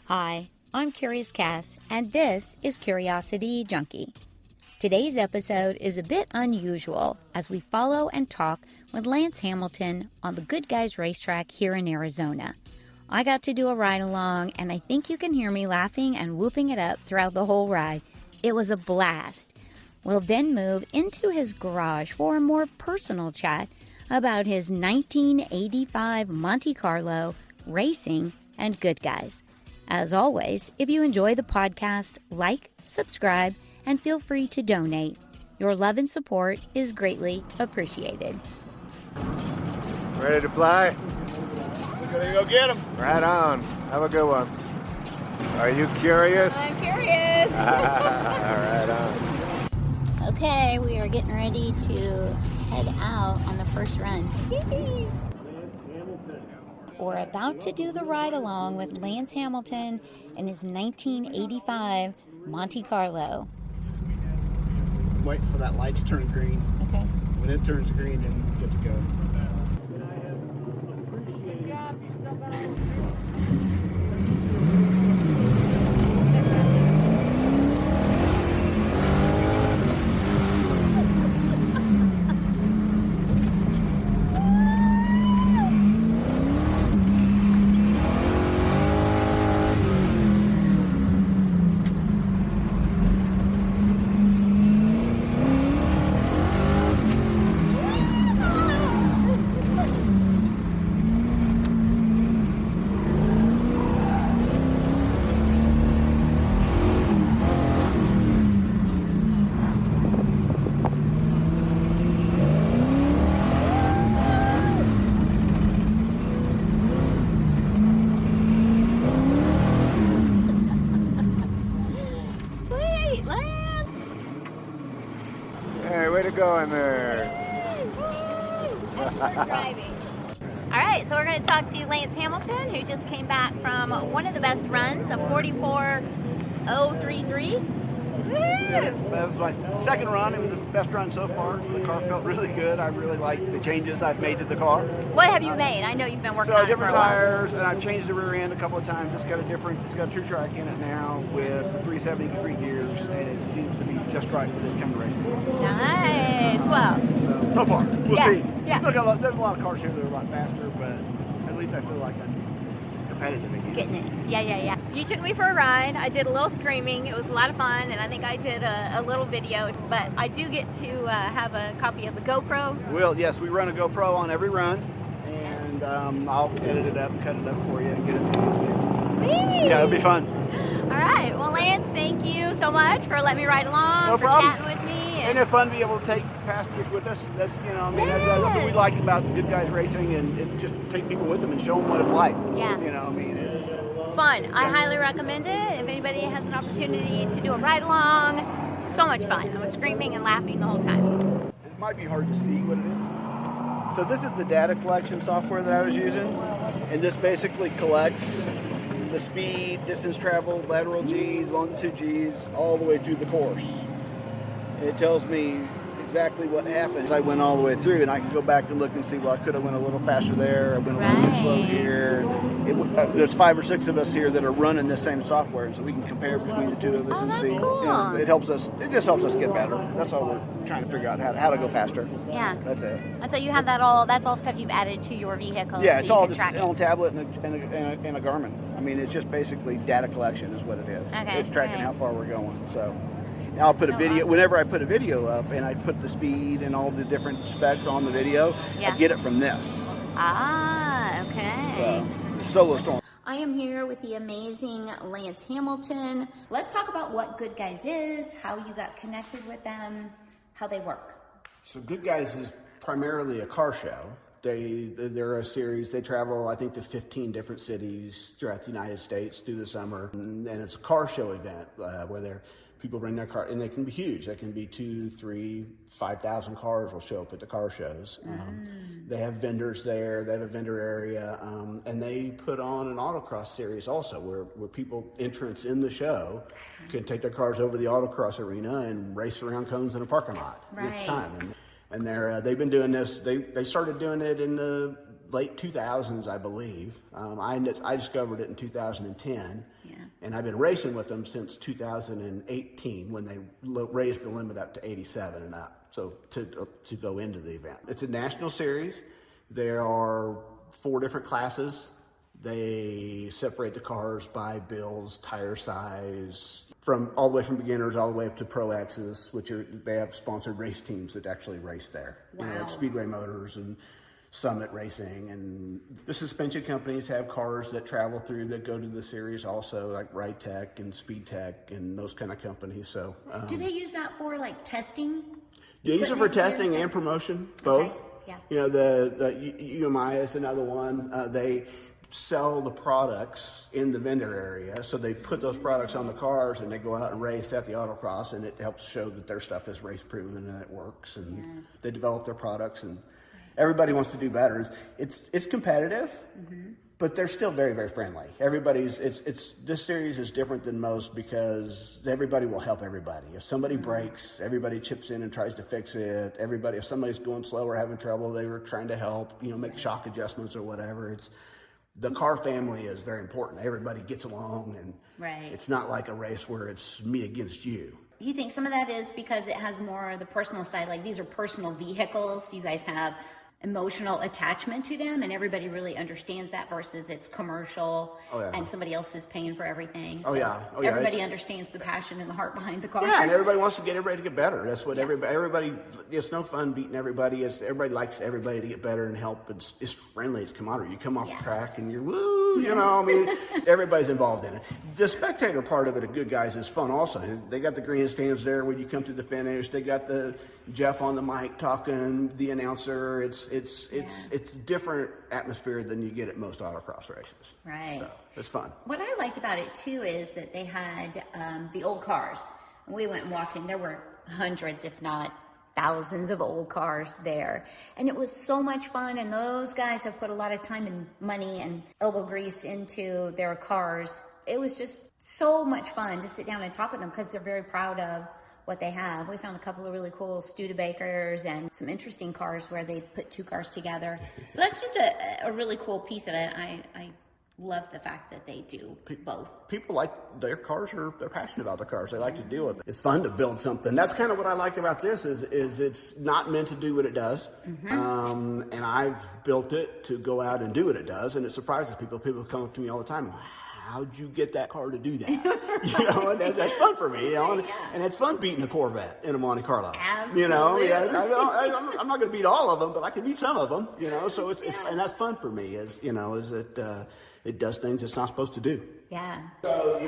Hi, I'm Curious Cass, and this is Curiosity Junkie. Today's episode is a bit unusual as we follow and talk with Lance Hamilton on the GoodGuys racetrack here in Arizona. I got to do a ride along, and I think you can hear me laughing and whooping it up throughout the whole ride. It was a blast. We'll then move into his garage for a more personal chat about his 1985 Monte Carlo, racing, and GoodGuys. As always, if you enjoy the podcast, like, subscribe, and feel free to donate. Your love and support is greatly appreciated. Ready to fly? We're gonna go get them. Right on. Have a good one. Are you curious? I'm curious. Right on. Okay, we are getting ready to head out on the first run. We're about to do the ride along with Lance Hamilton in his 1985 Monte Carlo. Wait for that light to turn green. Okay. When it turns green, then we get to go. Hey, way to go in there. Driving. All right, so we're going to talk to Lance Hamilton, who just came back from one of the best runs, a 44.033. That was my second run. It was the best run so far. The car felt really good. I really like the changes I've made to the car. What have you made? I know you've been working on it for different a while. tires, and I've changed the rear end a couple of times. It's got a true track in it now with 373 gears, and it seems to be just right for this kind of racing. Nice. Well, So far, we'll see. Yeah. There's a lot of cars here that are a lot faster, but at least I feel like I'm competitive again. getting it. Yeah. You took me for a ride. I did a little screaming. It was a lot of fun, and I think I did a little video. But I do get to have a copy of the GoPro. Well, yes, we run a GoPro on every run, and I'll edit it up and cut it up for you and get it to you. So. Yeah, it'll be fun. All right. Well, Lance, thank you so much for letting me ride along, No for problem. chatting with me. Isn't it fun to be able to take passengers with us? That's what we like about GoodGuys racing, and just take people with them and show them what it's like. Yeah. It's Fun. I highly recommend it. If anybody has an opportunity to do a ride along, so much fun. I was screaming and laughing the whole time. It might be hard to see what it is. So this is the data collection software that I was using, and this basically collects the speed, distance traveled, lateral G's, longitude G's, all the way through the course. It tells me exactly what happened. I went all the way through, and I can go back and look and see, well, I could have went a little faster there, I went a little too slow here. There's 5 or 6 of us here that are running this same software, so we can compare between the two of us and that's see. cool. It just helps us get better. That's all we're trying to figure out, how to go faster. Yeah. That's it. And so you have that's all stuff you've added to your vehicle. Yeah, so it's you all can just track it. on a tablet and a Garmin. I mean, it's just basically data collection is what it is. Okay, It's tracking okay. how far we're going. So now I'll put a video, awesome. whenever I put a video up and I put the speed and all the different specs on the video, Yeah. I get it from this. Okay. Solo Storm. I am here with the amazing Lance Hamilton. Let's talk about what GoodGuys is, how you got connected with them, how they work. So GoodGuys is primarily a car show. They're a series. They travel, I think, to 15 different cities throughout the United States through the summer. And it's a car show event where people bring their car, and they can be huge. They can be 2, 3, 5,000 cars will show up at the car shows. They have vendors there. They have a vendor area, and they put on an autocross series also, where people entrants in the show can take their cars over the autocross arena and race around cones in a parking lot each time. And they've been doing this. They started doing it in the late 2000s, I believe. I discovered it in 2010, and I've been racing with them since 2018 when they raised the limit up to 87 and up, so to go into the event. It's a national series. There are 4 different classes. They separate the cars by builds, tire size, from all the way from beginners all the way up to Pro X's, they have sponsored race teams that actually race there. Wow. Like Speedway Motors and Summit Racing, and the suspension companies have cars that travel through that go to the series also, like Ride Tech and Speed Tech and those kind of companies. So do they use that for like testing? They use it for testing and promotion, both. Okay. Yeah. You know, the UMI is another one. They sell the products in the vendor area, so they put those products on the cars and they go out and race at the autocross, and it helps show that their stuff is race proven and it works, and they develop their products, and everybody wants to do better. It's competitive, but they're still very, very friendly. This series is different than most because everybody will help everybody. If somebody breaks, everybody chips in and tries to fix it. If somebody's going slow or having trouble, they were trying to help, make shock adjustments or whatever. The car family is very important. Everybody gets along, and it's not like a race where it's me against you. You think some of that is because it has more of the personal side, like these are personal vehicles, you guys have emotional attachment to them, and everybody really understands that versus it's commercial and somebody else is paying for everything. Everybody understands the passion and the heart behind the car. Yeah, and everybody wants to get everybody to get better. That's what everybody, it's no fun beating everybody. Everybody likes everybody to get better and help. It's friendly, it's camaraderie. You come off the track and you're woo, everybody's involved in it. The spectator part of it at Good Guys is fun also. They got the grandstands there when you come to the finish. They got the Jeff on the mic talking, the announcer. It's different atmosphere than you get at most autocross races. Right. So it's fun. What I liked about it too is that they had the old cars. We went and walked in. There were hundreds, if not thousands of old cars there. And it was so much fun. And those guys have put a lot of time and money and elbow grease into their cars. It was just so much fun to sit down and talk with them because they're very proud of what they have. We found a couple of really cool Studebakers and some interesting cars where they put 2 cars together. So that's just a really cool piece of it. I love the fact that they do both. People like their cars, they're passionate about their cars. They like to deal with it. It's fun to build something. That's kind of what I like about this is it's not meant to do what it does. And I've built it to go out and do what it does. And it surprises people. People come up to me all the time. How'd you get that car to do that? And that's fun for me, and it's fun beating a Corvette in a Monte Carlo. Absolutely. I'm not going to beat all of them, but I can beat some of them, so and that's fun for me it does things it's not supposed to do. Yeah. So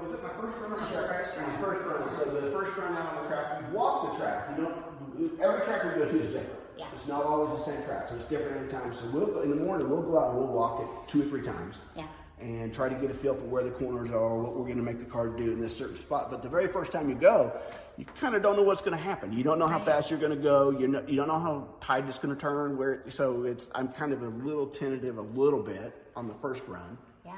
was it my first run? Was your first run? My first run. So the first run out on the track, you walk the track. Every track we go to is different. Yeah. It's not always the same track, so it's different every time. So in the morning, we'll go out and we'll walk it 2 or 3 times. Yeah. And try to get a feel for where the corners are, what we're going to make the car do in this certain spot. But the very first time you go, you kind of don't know what's going to happen. You don't know how fast you're going to go. You don't know how tight it's going to turn. I'm kind of a little tentative a little bit on the first run. Yeah.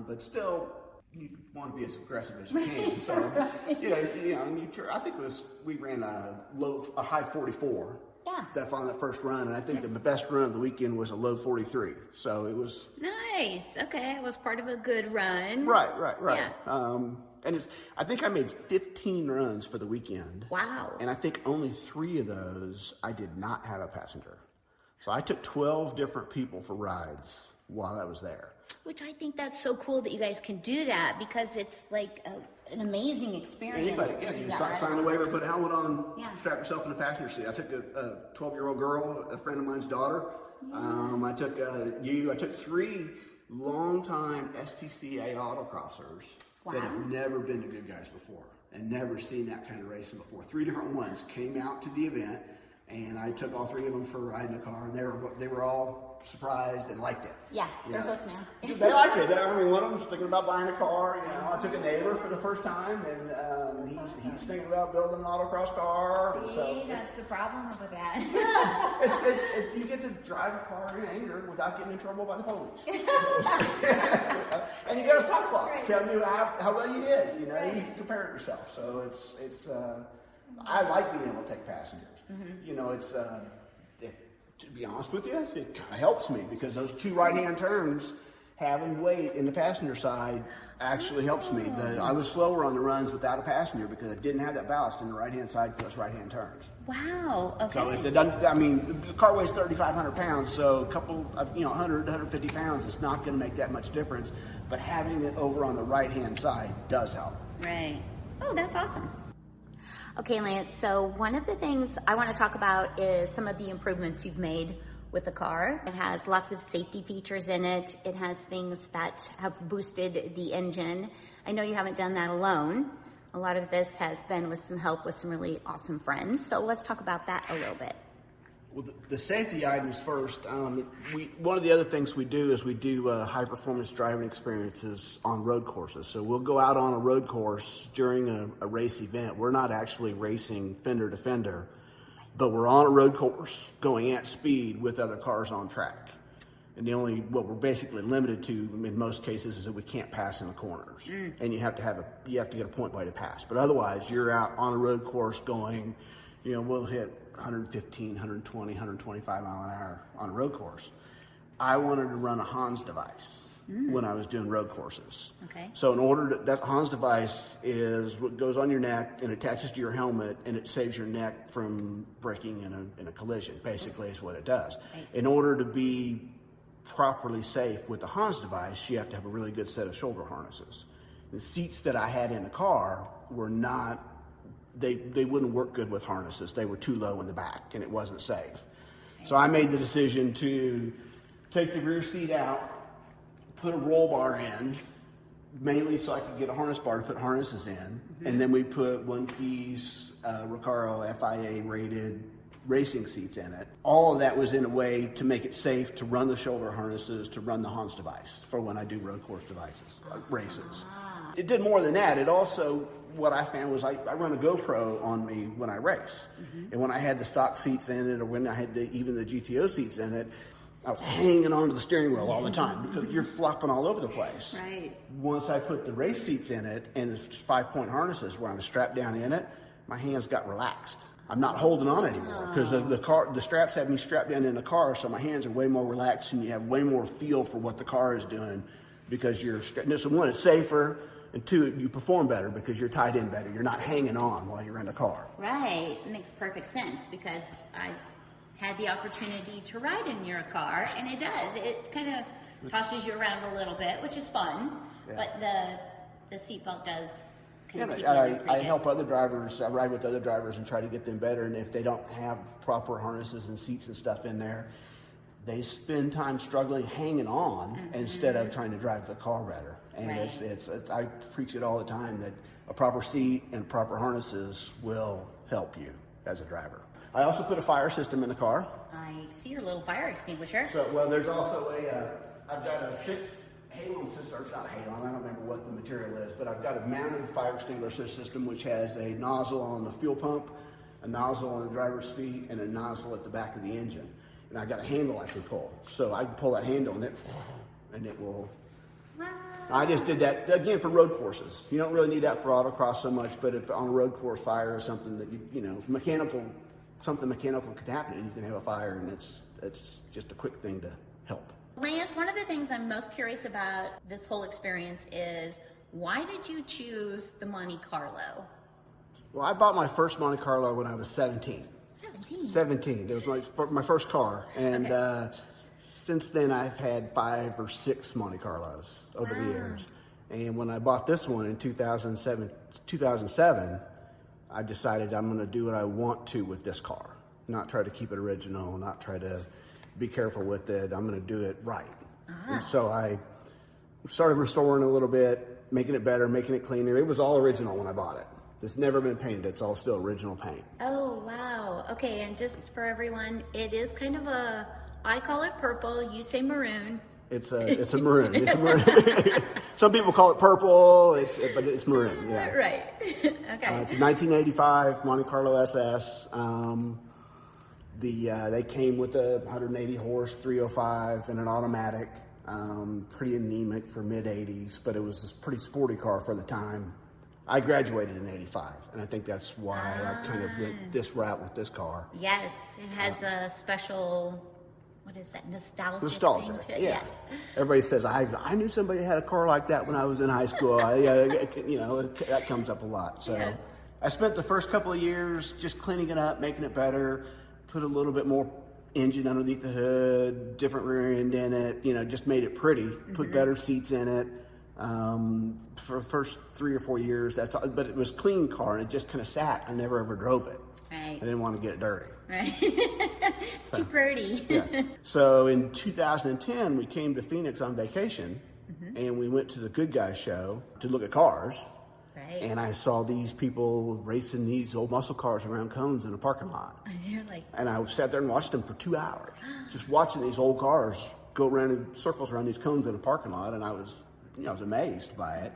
But still, you want to be as aggressive as you can. So, I think we ran a high 44. Yeah. On that first run, and I think the best run of the weekend was a low 43. So it was nice. Okay, it was part of a good run. Right. Yeah. And I think I made 15 runs for the weekend. Wow. And I think only 3 of those I did not have a passenger. So I took 12 different people for rides while I was there. Which I think that's so cool that you guys can do that because it's like an amazing experience. Anybody, you sign a waiver, put a helmet on, strap yourself in the passenger seat. I took a 12-year-old girl, a friend of mine's daughter. I took 3 longtime SCCA autocrossers that have never been to Good Guys before and never seen that kind of racing before. 3 different ones came out to the event, and I took all 3 of them for a ride in the car, and they were all surprised and liked it. Yeah, they're hooked now. They like it. One of them's thinking about buying a car. I took a neighbor for the first time, and he's thinking about building an autocross car. See, that's the problem with that. Yeah, you get to drive a car in anger without getting in trouble by the police. And you got a stop clock telling you how well you did. You can compare it yourself. So it's I like being able to take passengers. to be honest with you, it kind of helps me because those two right-hand turns, having weight in the passenger side actually helps me. I was slower on the runs without a passenger because I didn't have that ballast in the right-hand side for those right-hand turns. Wow. Okay. So the car weighs 3,500 pounds, so a couple of, 100, 150 pounds, it's not going to make that much difference. But having it over on the right-hand side does help. Right. Oh, that's awesome. Okay, Lance, so one of the things I want to talk about is some of the improvements you've made with the car. It has lots of safety features in it. It has things that have boosted the engine. I know you haven't done that alone. A lot of this has been with some help with some really awesome friends. So let's talk about that a little bit. Well, the safety items first. One of the other things we do is we do high-performance driving experiences on road courses. So we'll go out on a road course during a race event. We're not actually racing fender to fender, but we're on a road course going at speed with other cars on track. And what we're basically limited to in most cases is that we can't pass in the corners, and you have to get a point way to pass. But otherwise, you're out on a road course going, we'll hit 115, 120, 125 mile an hour on a road course. I wanted to run a Hans device when I was doing road courses. Okay. So that Hans device is what goes on your neck and attaches to your helmet, and it saves your neck from breaking in a collision, basically is what it does. Right. In order to be properly safe with the Hans device, you have to have a really good set of shoulder harnesses. The seats that I had in the car were not, they wouldn't work good with harnesses. They were too low in the back and it wasn't safe. So I made the decision to take the rear seat out, put a roll bar in, mainly so I could get a harness bar to put harnesses in, and then we put one-piece Recaro FIA rated racing seats in it. All of that was in a way to make it safe to run the shoulder harnesses, to run the Hans device for when I do road course races. It did more than that. It also, what I found was I run a GoPro on me when I race. And when I had the stock seats in it, or when I had even the GTO seats in it, I was hanging onto the steering wheel all the time because you're flopping all over the place. Right. Once I put the race seats in it and the 5-point harnesses where I'm strapped down in it, my hands got relaxed. I'm not holding on anymore because the straps have me strapped down in the car, so my hands are way more relaxed and you have way more feel for what the car is doing because so one, it's safer, and two, you perform better because you're tied in better. You're not hanging on while you're in the car. Right. It makes perfect sense because I've had the opportunity to ride in your car, and it does. It kind of tosses you around a little bit, which is fun, but the seatbelt does kind of keep you in I help other drivers. I ride with other drivers and try to get them better, and if they don't have proper harnesses and seats and stuff in there, they spend time struggling hanging on instead of trying to drive the car better. And it's I preach it all the time that a proper seat and proper harnesses will help you as a driver. I also put a fire system in the car. I see your little fire extinguisher. So, well, there's also I've got a fixed halon system, or it's not a halon, I don't remember what the material is, but I've got a mounted fire extinguisher system which has a nozzle on the fuel pump, a nozzle on the driver's feet, and a nozzle at the back of the engine. And I've got a handle I can pull. So I can pull that handle and it will. I just did that, again, for road courses. You don't really need that for autocross so much, but if on a road course fire or something that something mechanical could happen and you can have a fire, and it's just a quick thing to help. Lance, one of the things I'm most curious about this whole experience is why did you choose the Monte Carlo? Well, I bought my first Monte Carlo when I was 17. 17. It was my first car. And since then, I've had 5 or 6 Monte Carlos over the years. And when I bought this one in 2007, I decided I'm going to do what I want to with this car. Not try to keep it original, not try to be careful with it. I'm going to do it right. And so I started restoring a little bit, making it better, making it cleaner. It was all original when I bought it. It's never been painted. It's all still original paint. Oh, wow. Okay, and just for everyone, it is kind of I call it purple, you say maroon. It's a maroon. It's a maroon. Some people call it purple, but it's maroon. Yeah. Right. Okay. It's a 1985 Monte Carlo SS. They came with a 180 horse 305 and an automatic. Pretty anemic for mid 80s, but it was a pretty sporty car for the time. I graduated in '85, and I think that's why I kind of went this route with this car. Yes, it has a special, what is that, nostalgia Nostalgia, thing to it? yeah. Yes. Everybody says, I knew somebody had a car like that when I was in high school. That comes up a lot. So Yes. I spent the first couple of years just cleaning it up, making it better, put a little bit more engine underneath the hood, different rear end in it, just made it pretty, put better seats in it. For the first 3 or 4 years, that's all, but it was a clean car and it just kind of sat. I never ever drove it. Right. I didn't want to get it dirty. Right. It's too pretty. Yes. So in 2010, we came to Phoenix on vacation, and we went to the Good Guys show to look at cars. Right. And I saw these people racing these old muscle cars around cones in a parking lot. And you're like, And I sat there and watched them for 2 hours, just watching these old cars go around in circles around these cones in a parking lot. And I was amazed by it.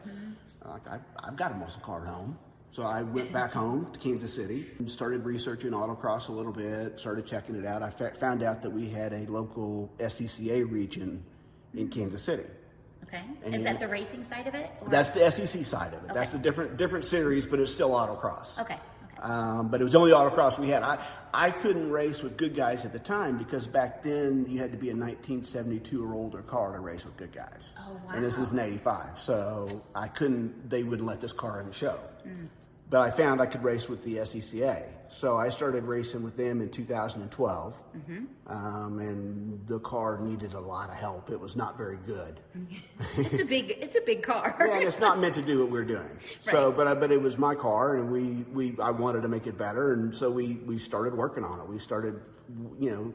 I've got a muscle car at home. So I went back home to Kansas City and started researching autocross a little bit, started checking it out. I found out that we had a local SCCA region in Kansas City. okay. Is that the racing side of it? Or? That's the SEC side of it. Okay. That's a different series, but it's still autocross. Okay. But it was the only autocross we had. I couldn't race with Good Guys at the time because back then you had to be a 1972 or older car to race with Good Guys. Oh, wow. And this is an 85, so they wouldn't let this car in the show. But I found I could race with the SCCA. So I started racing with them in 2012. And the car needed a lot of help. It was not very good. It's a big car. Yeah, and it's not meant to do what we're doing. So, but it was my car, and I wanted to make it better, and so we started working on it. We started,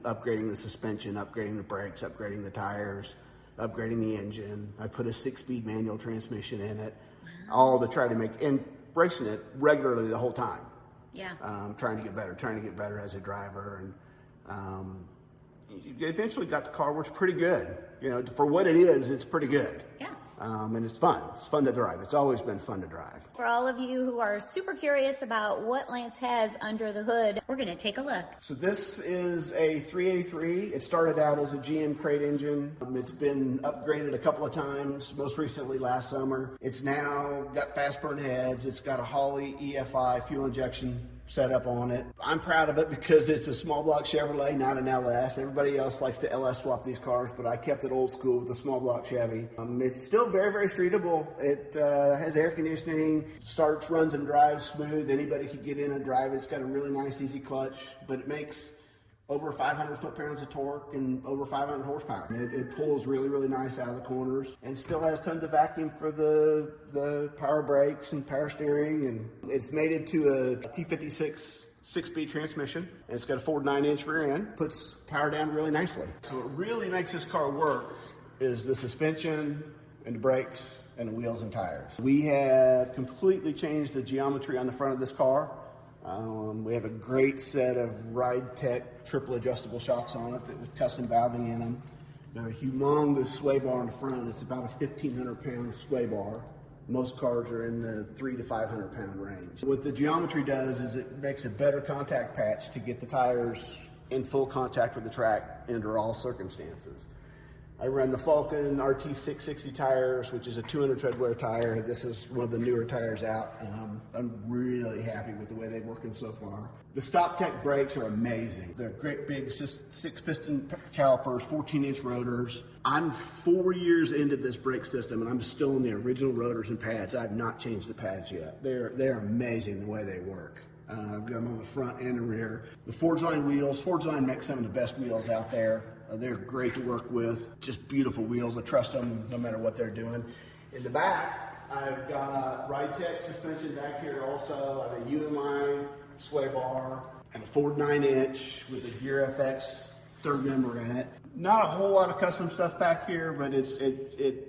upgrading the suspension, upgrading the brakes, upgrading the tires, upgrading the engine. I put a 6-speed manual transmission in it, all to try to and racing it regularly the whole time. Yeah. Trying to get better as a driver, and eventually got the car, which is pretty good. For what it is, it's pretty good. Yeah. And it's fun. It's fun to drive. It's always been fun to drive. For all of you who are super curious about what Lance has under the hood, we're going to take a look. So this is a 383. It started out as a GM crate engine. It's been upgraded a couple of times, most recently last summer. It's now got fast burn heads. It's got a Holley EFI fuel injection setup on it. I'm proud of it because it's a small block Chevrolet, not an LS. Everybody else likes to LS swap these cars, but I kept it old school with a small block Chevy. It's still very, very streetable. It has air conditioning, starts, runs, and drives smooth. Anybody can get in and drive it. It's got a really nice, easy clutch, but it makes over 500 foot-pounds of torque and over 500 horsepower. It pulls really, really nice out of the corners and still has tons of vacuum for the power brakes and power steering. And it's mated to a T56 6-speed transmission. And it's got a Ford 9-inch rear end. Puts power down really nicely. So what really makes this car work is the suspension and the brakes and the wheels and tires. We have completely changed the geometry on the front of this car. We have a great set of Ride Tech triple adjustable shocks on it with custom valving in them. We have a humongous sway bar in the front. It's about a 1,500-pound sway bar. Most cars are in the 300 to 500-pound range. What the geometry does is it makes a better contact patch to get the tires in full contact with the track under all circumstances. I run the Falcon RT660 tires, which is a 200 tread wear tire. This is one of the newer tires out. I'm really happy with the way they're working so far. The Stop Tech brakes are amazing. They're great big 6-piston calipers, 14-inch rotors. I'm 4 years into this brake system, and I'm still in the original rotors and pads. I have not changed the pads yet. They're amazing the way they work. I've got them on the front and the rear. The Ford Design wheels. Ford Design makes some of the best wheels out there. They're great to work with. Just beautiful wheels. I trust them no matter what they're doing. In the back, I've got Ride Tech suspension back here also. I have a Uniline sway bar and a Ford 9-inch with a Gear FX third member in it. Not a whole lot of custom stuff back here, but it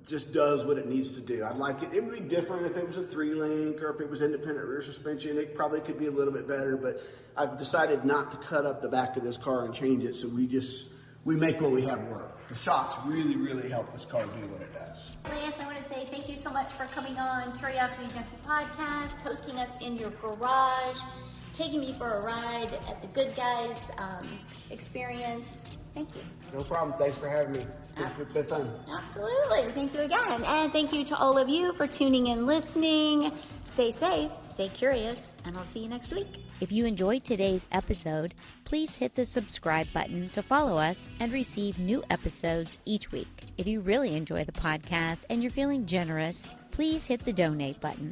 just does what it needs to do. I'd like it. It would be different if it was a 3-link or if it was independent rear suspension. It probably could be a little bit better, but I've decided not to cut up the back of this car and change it, so we make what we have work. The shocks really, really help this car do what it does. Lance, I want to say thank you so much for coming on Curiosity Junkie Podcast, hosting us in your garage, taking me for a ride at the Good Guys experience. Thank you. No problem. Thanks for having me. It's been fun. Absolutely. Thank you again. And thank you to all of you for tuning in, listening. Stay safe, stay curious, and I'll see you next week. If you enjoyed today's episode, please hit the subscribe button to follow us and receive new episodes each week. If you really enjoy the podcast and you're feeling generous, please hit the donate button.